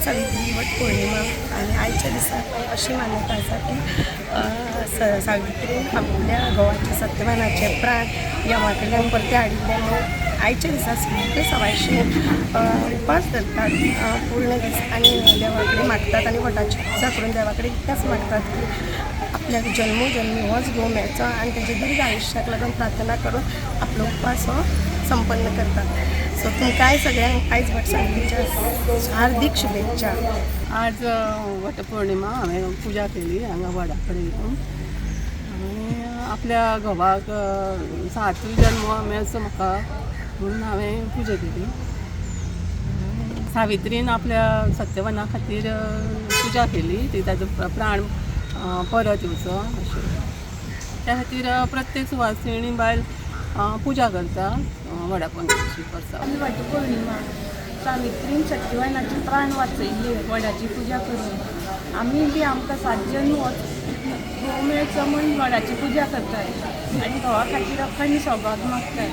सावित्री वटपौर्णिमा आणि आयच्या दिसाक अशी मान्यता आसा की सावित्रीन आपल्या घोवाचे सत्यवानाचे प्राण यमा कडल्यान परते हाडिल्ले लोक आयच्या दिसा सुद्दां सवायशीं उपास धरतात पूर्ण दीस आनी देवा कडेन मागतात आनी वटाची पुजा करून देवा कडेन इतलेंच मागतात की आपल्याक जन्मोजन्मी होच घोव मेळचो आनी तेजे दीर्घ आयुश्याक लागून प्रार्थना करून आपलो उपास हो संपन्न करतात. सो तुमकांय सगळ्यांक आयज वटसावित्रीच्या हार्दिक शुभेच्छा. आज वटपौर्णिमा हांवें पुजा केली हांगा वडा कडेन येवन आनी आपल्या घोवाक 7वी जल्म मेळचो म्हाका म्हणून हांवें पुजा केली. सावित्रीन आपल्या सत्यवाना खातीर पुजा केली ती ताजो प्राण परत येवचो अशें त्या खातीर प्रत्येक सुवासिणी बायल पुजा करता वडा पंगतीची वर्सा. वटपौर्णिमा सावित्रीन सत्यवानाचे प्राण वाचयले वडाची पुजा करून आमी बी आमकां 7 जन्म घोव मेळचो म्हूण वडाची पुजा करतात आनी घोवा खातीर अखंड सौभाग्य मागतात.